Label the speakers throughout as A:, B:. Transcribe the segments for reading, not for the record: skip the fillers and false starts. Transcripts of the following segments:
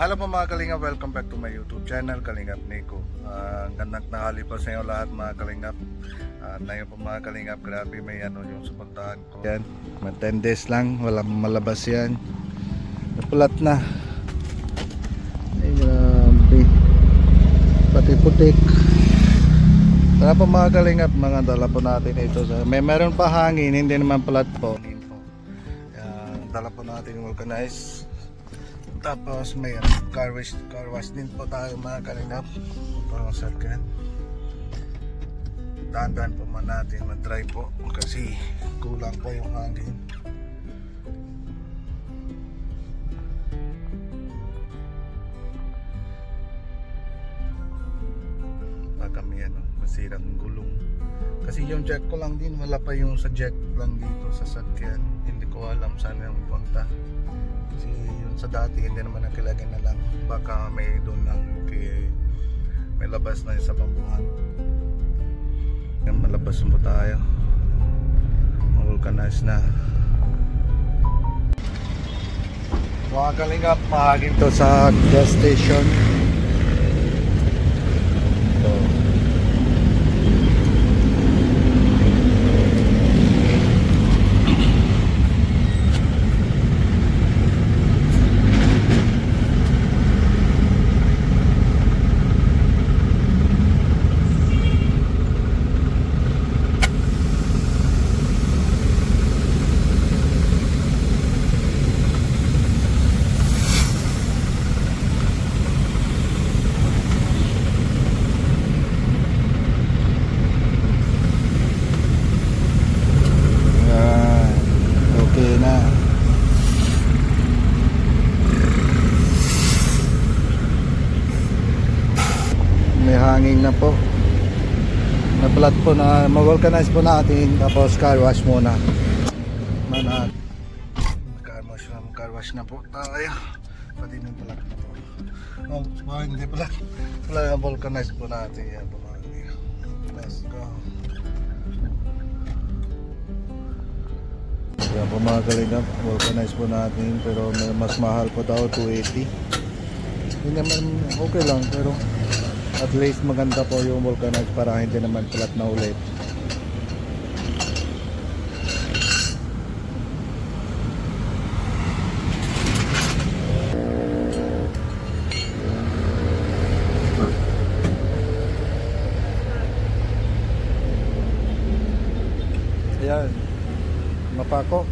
A: Hello po mga Kalingap, welcome back to my YouTube channel, Kalingap Nico. Gandang tanghali po sa inyo lahat mga Kalingap. Ngayon po mga Kalingap, grabe may yung suportahan ko. Yan, 10 days lang, walang malabas yan. Napulat na. Ay grabe. Pati putik. Tara po mga Kalingap, mga dala po natin ito. Meron pa hangin, hindi naman pulat po. Dala po natin yung vulcanize. Tapos may car wash din po tayo mga Kalingap. Parang sakyan. Dahan-dahan po man natin mag-try po kasi kulang pa yung hangin. Baka may masirang gulong. Kasi yung jack ko lang din, wala pa yung sa jack lang dito sa sakyan. Hindi ko alam saan yung punta. Kasi yun sa dati hindi naman nakilagay na lang, baka may doon lang may labas na sa bambuhan. Malabas mo tayo, vulcanize na mga Kalingap. Mahagin to sa gas station. May hangin na po. Na-flat po na, ma-vulcanize po natin. Tapos car wash muna. Car wash na po tayo. Pati nung flat na po. Hindi flat. Wala yung vulcanize po natin. Yan po mga. Let's go. Yan po mga Kalingap. Vulcanize po natin. Pero mas mahal po daw, 280. Hindi naman okay lang. Pero at least maganda po yung vulcanize para hindi naman flat na ulit. Ayan, mapako.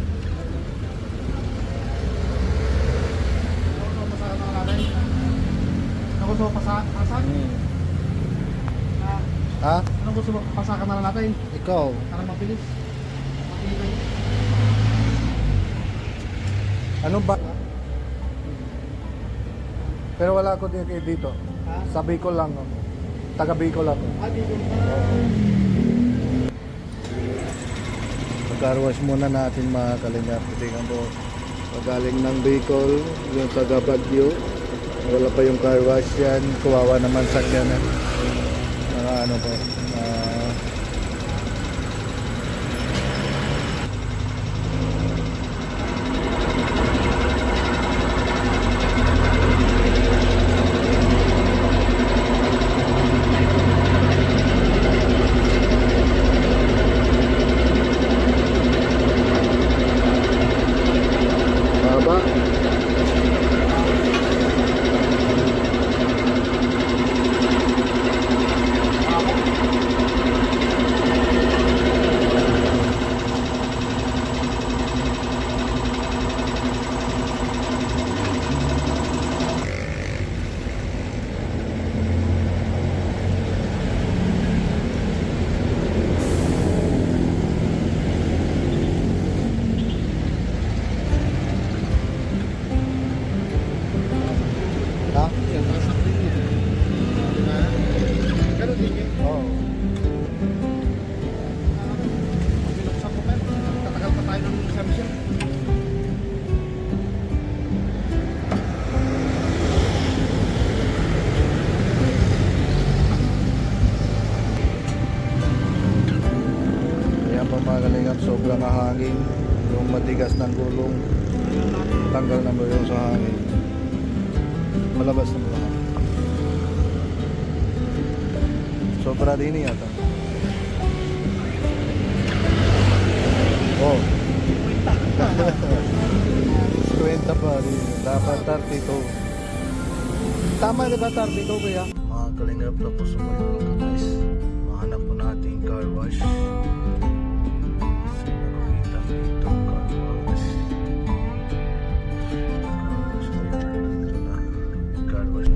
B: Ako gusto mo pasakan?
A: Ha?
B: Ano gusto mo pasakan na lang natin?
A: Ikaw?
B: Para mabilis.
A: Ano ba? Pero wala ako dito. Sa Bicol lang. Taga Bicol ako.
B: Bicol.
A: Car wash muna natin mga Kalingap. Tingnan po. Pagaling ng Bicol, yung taga Baguio. Wala pa yung car wash yan. Kawawa naman sakyanan. Ano po. Baba. sobrang hangin, yung matigas ng gulong, tanggal na mo yung sa hangin. Malabas na mga. Sobra din yata. Oh. 50 pa rin. Dapat 32. Tama di ba 32 kaya? Mga kalingap, tapos mo yung guys. Mahanap po natin car wash. Nakakita dito car wash. Ito na. Car wash.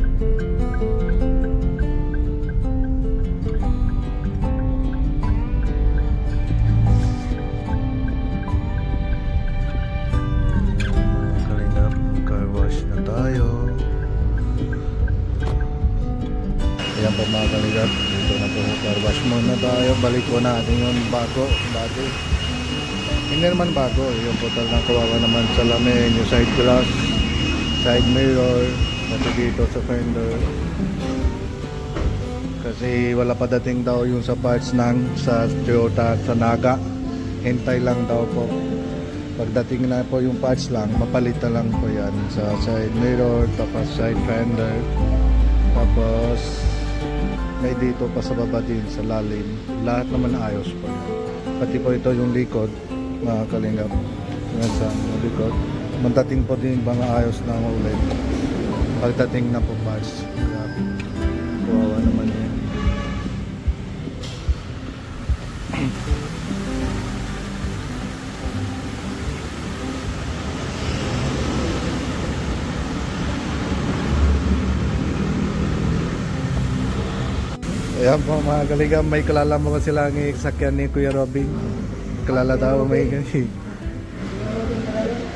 A: Kalingap, car wash na tayo. Ayan po mga kalingap, dito na po car wash muna tayo. Balik po natin yung bago, dati. Hindi naman bago, yung po talagang kawawa naman sa lamin, yung side glass, side mirror, pati dito sa fender. Kasi wala pa dating daw yung sa parts ng sa Toyota at sa Naga. Hintay lang daw po. Pagdating na po yung parts lang, mapalitan lang po yan sa side mirror, tapos side fender, tapos may dito pa sa baba din sa lalim. Lahat naman ayos po yan. Pati po ito yung likod, mga kalingap. Yan sa likod. Mandating po din mga ayos na ulit. Pagdating na po parts. Kawawa naman yan. Ayan po mga kalingap, may kilala mo ba sila ng sakyan ni Kuya Robin? Kilala daw may ganyan.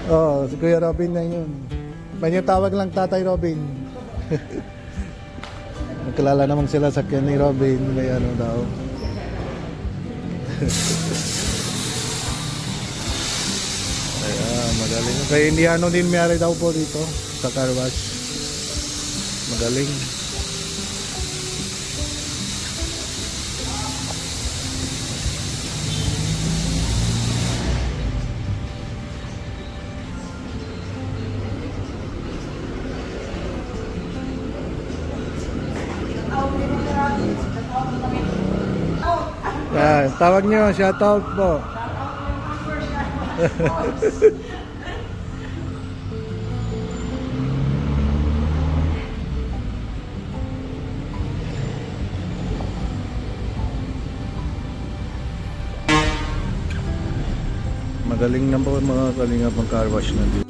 A: Oo, si Kuya Robin na yun. May tawag lang Tatay Robin. Kilala naman sila sakyan ni Robin, may ano daw. Ayan, magaling. Kaya Indiano din mayari daw po dito sa car wash. Magaling. Yan, tawag nyo, shoutout po. Magaling na po mga kalingap ng car wash na dito.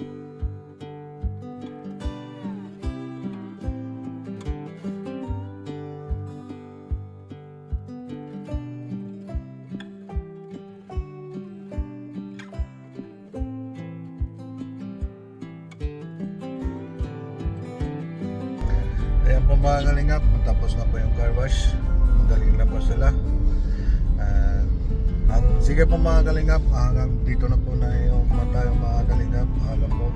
A: Ayan po mga kalingap, tapos na po yung car wash. Magaling na po sila. Sige po mga kalingap, hanggang dito na po na yung tayo mga kalingap. Alam po,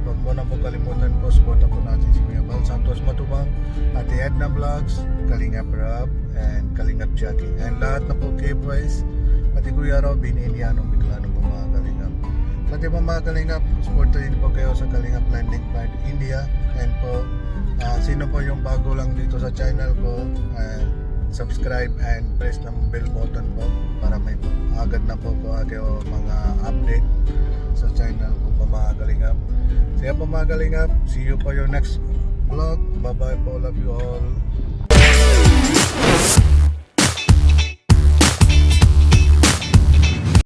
A: huwag mo na po kalimutan po, supporta po natin si Kuya Bal Santos Matubang, Ate Edna Vlogs, Kalingap Rob, and Kalingap Jackie. And lahat na po K-Boys, pati Kuya Robin, Indiano, Bicolano po mga kalingap. Pati po mga kalingap, supportahin po kayo sa Kalingap Landing Part India. And po, sino po yung bago lang dito sa channel ko, subscribe and press ng bell button po para may agad na po kayo mga update sa channel ko po mga kalingap. Sige po mga kalingap, see you po your next vlog. Bye bye po, love you all.